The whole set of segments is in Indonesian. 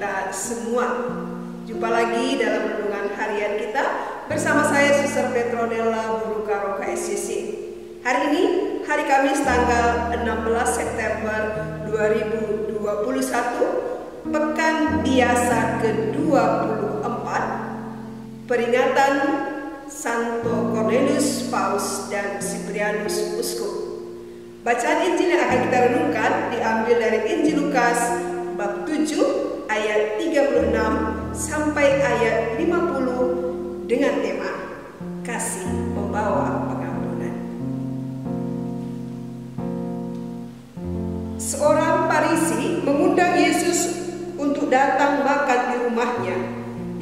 kita semua. Jumpa lagi dalam renungan harian kita bersama saya Suster Petronella Guru Karoka SCC. Hari ini hari Kamis tanggal 16 September 2021, pekan biasa ke-24, peringatan Santo Cornelius Paus dan Cyprianus Uskup. Bacaan Injil yang akan kita renungkan diambil dari Injil Lukas bab 7 ayat 36 sampai ayat 50 dengan tema kasih membawa pengampunan. Seorang Farisi mengundang Yesus untuk datang makan di rumahnya.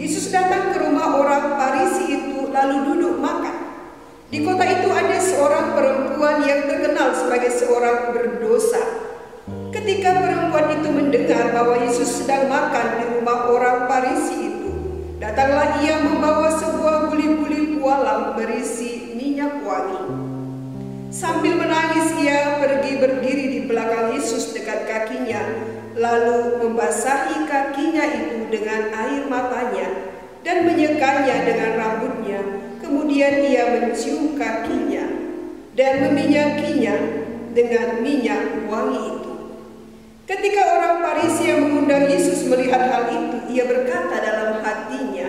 Yesus datang ke rumah orang Farisi itu lalu duduk makan. Di kota itu ada seorang perempuan yang terkenal sebagai seorang berdosa. Ketika perempuan itu mendengar bahwa Yesus sedang makan di rumah orang Farisi itu, datanglah ia membawa sebuah guli-guli pualam berisi minyak wangi. Sambil menangis ia pergi berdiri di belakang Yesus dekat kakinya, lalu membasahi kakinya itu dengan air matanya dan menyekanya dengan rambutnya. Kemudian ia mencium kakinya dan meminyakinya dengan minyak wangi itu. Ketika orang Farisi yang mengundang Yesus melihat hal itu, ia berkata dalam hatinya,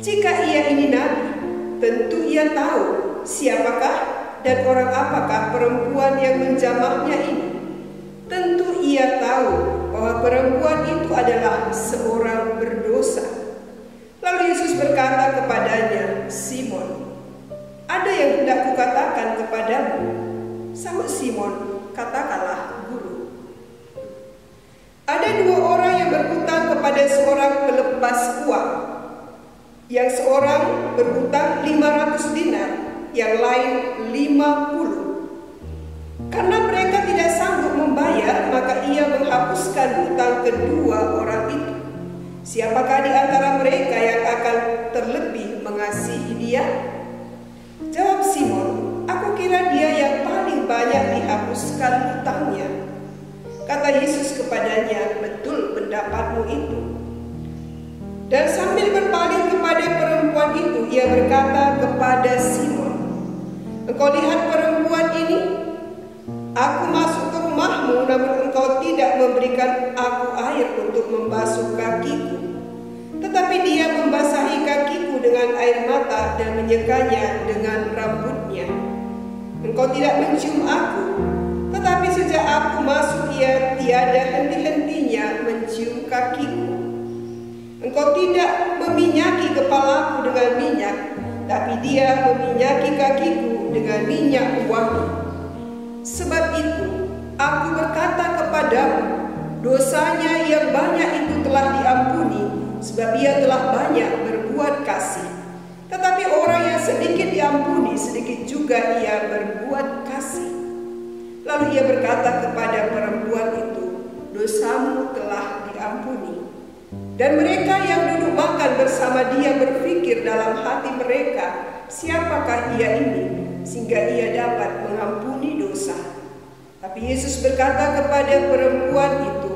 "Jika ia ini nabi, tentu ia tahu siapakah dan orang apakah perempuan yang menjamahnya ini. Tentu ia tahu bahwa perempuan itu adalah seorang berdosa." Lalu Yesus berkata kepadanya, "Simon, ada yang hendak kukatakan kepadamu." Sahut Simon, "Katakanlah, Guru." Ada dua orang yang berhutang kepada seorang pelepas uang. Yang seorang berhutang 500 dinar, yang lain 50. Karena mereka tidak sanggup membayar, maka ia menghapuskan hutang kedua orang itu. Siapakah di antara mereka yang akan terlebih mengasihi dia? Jawab Simon, "Aku kira dia yang paling banyak dihapuskan hutangnya." Kata Yesus kepadanya, "Betul pendapatmu itu." Dan sambil berpaling kepada perempuan itu, ia berkata kepada Simon, "Engkau lihat perempuan ini? Aku masuk ke rumahmu, namun engkau tidak memberikan aku air untuk membasuh kakiku. Tetapi dia membasahi kakiku dengan air mata dan menyekanya dengan rambutnya. Engkau tidak mencium aku, tetapi sejak aku masuk ia tiada henti-hentinya mencium kakiku. Engkau tidak meminyaki kepalaku dengan minyak, tapi dia meminyaki kakiku dengan minyak wangi. Sebab itu, aku berkata kepadamu, dosanya yang banyak itu telah diampuni, sebab ia telah banyak berbuat kasih. Tetapi orang yang sedikit diampuni, sedikit juga ia berbuat kasih." Lalu ia berkata kepada perempuan itu, "Dosamu telah diampuni." Dan mereka yang duduk makan bersama dia berpikir dalam hati mereka, "Siapakah ia ini, sehingga ia dapat mengampuni dosa?" Tapi Yesus berkata kepada perempuan itu,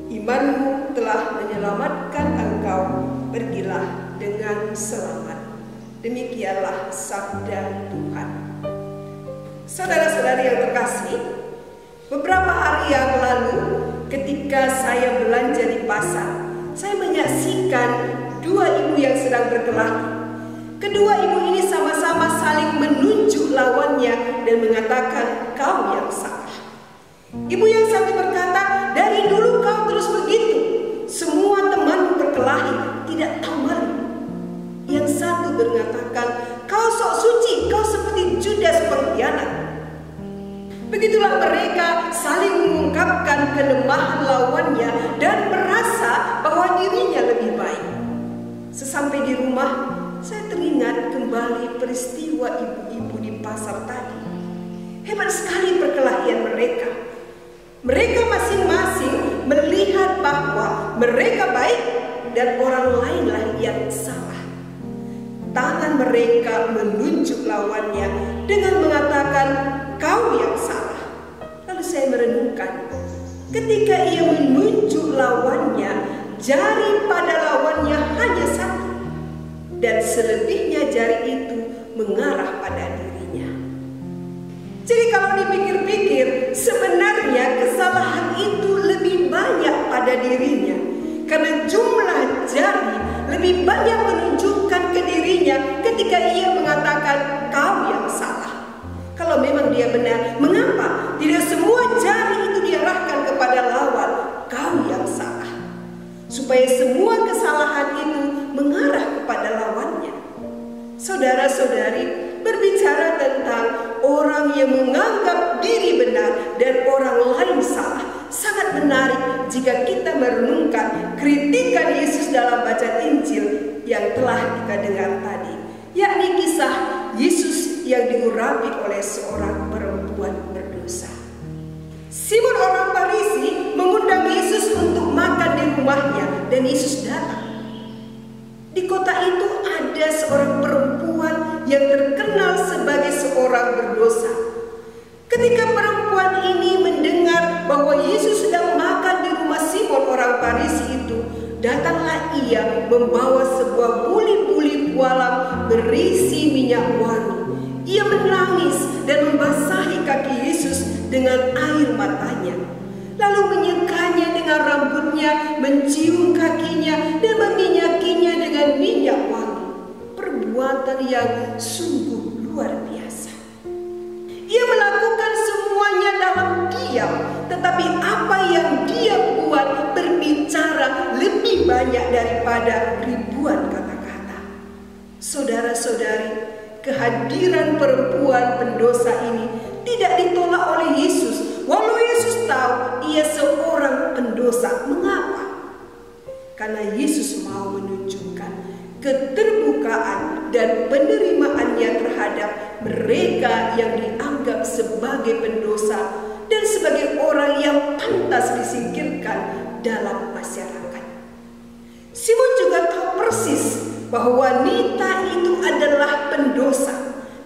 "Imanmu telah menyelamatkan engkau, pergilah dengan selamat." Demikianlah sabda Tuhan. Saudara-saudari yang terkasih, beberapa hari yang lalu ketika saya belanja di pasar, saya menyaksikan dua ibu yang sedang berkelahi. Kedua ibu ini sama-sama saling menunjuk lawannya dan mengatakan, "Kau yang salah." Ibu yang satu berkata, "Dari dulu kau terus begitu. Semua temanmu berkelahi, tidak tahu malu." Yang satu mengatakan, "Kau sok suci, kau seperti Judas pengkhianat." Begitulah mereka saling mengungkapkan kelemahan lawannya dan merasa bahwa dirinya lebih baik. Sesampai di rumah, saya teringat kembali peristiwa ibu-ibu di pasar tadi. Hebat sekali perkelahian mereka. Mereka masing-masing melihat bahwa mereka baik dan orang lainlah yang salah. Tangan mereka menunjuk lawannya dengan mengatakan, "Kau yang salah." Lalu saya merenungkan, Ketika ia menunjuk lawannya, jari pada lawannya hanya satu, dan selebihnya jari itu mengarah pada dirinya. Jadi kalau dipikir-pikir, sebenarnya kesalahan itu lebih banyak pada dirinya, karena jumlah jari lebih banyak menunjukkan ke dirinya ketika ia mengatakan kau yang salah. Kalau memang dia benar, mengapa tidak semua jari itu diarahkan kepada lawan kau yang salah, supaya semua kesalahan itu mengarah kepada lawannya? Saudara-saudari, berbicara tentang orang yang menganggap diri benar dan orang lain salah, sangat menarik jika kita merenungkan kritikan Yesus dalam bacaan Injil yang telah kita dengar tadi, yakni kisah Yesus yang diurapi oleh seorang perempuan berdosa. Simon orang Farisi mengundang Yesus untuk makan di rumahnya, dan Yesus datang. Di kota itu ada seorang perempuan yang terkenal sebagai seorang berdosa. Ketika perempuan ini mendengar bahwa Yesus sedang makan di rumah Simon orang Farisi itu, datanglah ia membawa sebuah buli-buli pualam berisi minyak wangi. Ia menangis dan membasahi kaki Yesus dengan air matanya, lalu menyekanya dengan rambutnya, mencium kakinya, dan meminyakinya dengan minyak wangi. Perbuatan yang sungguh luar biasa. Ia melakukan semuanya dalam diam, tetapi apa yang dia buat berbicara lebih banyak daripada ribuan kata-kata. Saudara-saudari, kehadiran perempuan pendosa ini tidak ditolak oleh Yesus, walau Yesus tahu ia seorang pendosa. Mengapa? Karena Yesus mau menunjukkan keterbukaan dan penerimaannya terhadap mereka yang dianggap sebagai pendosa dan sebagai orang yang pantas disingkirkan dalam masyarakat. Simon juga tahu persis bahwa wanita itu adalah pendosa,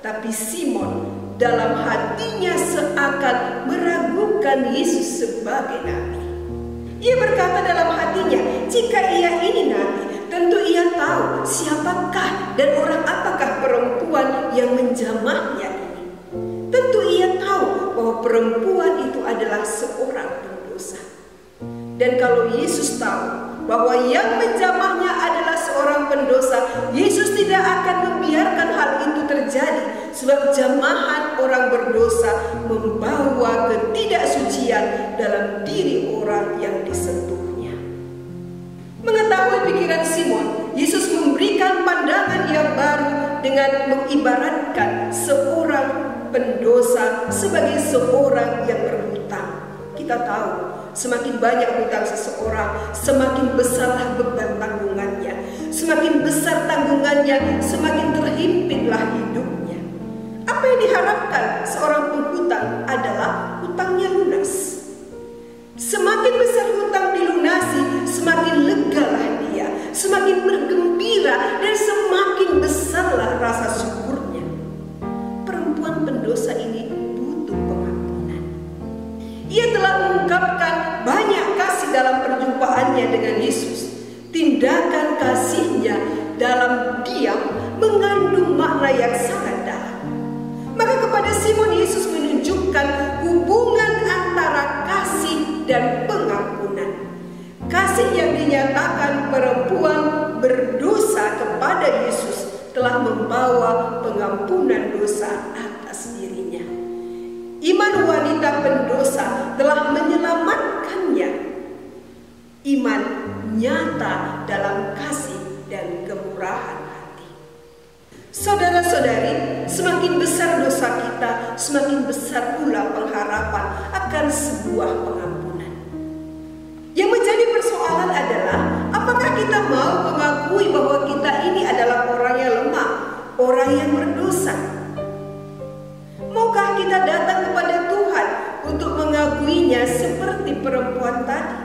tapi Simon dalam hatinya seakan meragukan Yesus sebagai nabi. Ia berkata dalam hatinya, jika ia ini nabi, tentu ia tahu siapakah dan orang apakah perempuan yang menjamahnya ini. Tentu ia tahu bahwa perempuan itu adalah seorang pendosa. Dan kalau Yesus tahu bahwa yang menjamahnya adalah seorang pendosa, Yesus tidak akan membiarkan hal itu terjadi, sebab jamahan orang berdosa membawa ketidaksucian dalam diri orang yang disentuhnya. Mengetahui pikiran Simon, Yesus memberikan pandangan yang baru dengan mengibaratkan seorang pendosa sebagai seorang yang berhutang. Kita tahu, semakin banyak hutang seseorang, semakin besarlah beban tanggungannya. Semakin besar tanggungannya, semakin terhimpitlah hidupnya. Apa yang diharapkan seorang penghutang adalah hutangnya lunas. Semakin besar hutang dilunasi, semakin legalah dia, semakin bergembira, dan semakin besarlah rasa syukurnya. Perempuan pendosa ini butuh pengampunan. Ia telah mengungkapkan banyak kasih dalam perjumpaannya dengan Yesus. Tindakan kasihnya dalam diam mengandung makna yang sangat dalam. Maka kepada Simon Yesus menunjukkan hubungan antara kasih dan pengampunan. Kasih yang dinyatakan perempuan berdosa kepada Yesus telah membawa pengampunan dosa atas dirinya. Iman wanita pendosa telah menyelamatkannya. Iman nyata dalam kasih dan kemurahan hati. Saudara-saudari, semakin besar dosa kita, semakin besar pula pengharapan akan sebuah pengampunan. Yang menjadi persoalan adalah, apakah kita mau mengakui bahwa kita ini adalah orang yang lemah, orang yang berdosa? Maukah kita datang kepada Tuhan untuk mengakuinya seperti perempuan tadi?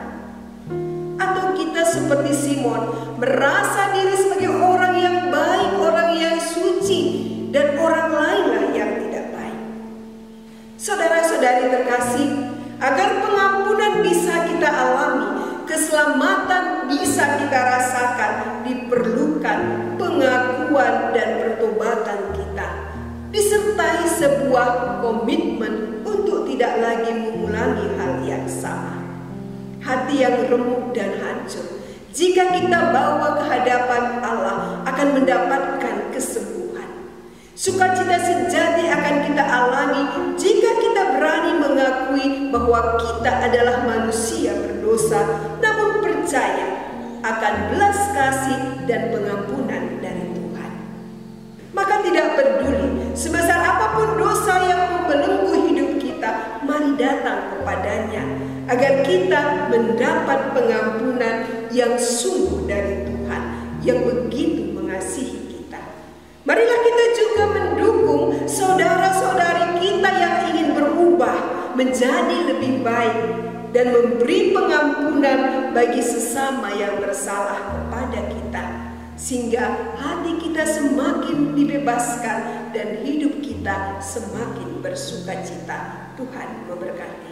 Atau kita seperti Simon, merasa diri sebagai orang yang baik, orang yang suci, dan orang lainlah yang tidak baik? Saudara-saudari terkasih, agar pengampunan bisa bisa kita rasakan diperlukan pengakuan dan pertobatan kita, disertai sebuah komitmen untuk tidak lagi mengulangi hal yang sama. Hati yang remuk dan hancur, jika kita bawa ke hadapan Allah, akan mendapatkan kesembuhan. Sukacita sejati akan kita alami jika kita berani mengakui bahwa kita adalah manusia berdosa, namun percaya akan belas kasih dan pengampunan dari Tuhan. Maka tidak peduli sebesar apapun dosa yang membelenggu hidup kita, mari datang kepadanya agar kita mendapat pengampunan yang sungguh dari Tuhan yang begitu mengasihi kita. Marilah kita juga mendukung saudara-saudari kita yang ingin berubah menjadi lebih baik dan memberi pengampunan bagi sesama yang bersalah kepada kita, sehingga hati kita semakin dibebaskan dan hidup kita semakin bersukacita. Tuhan memberkati.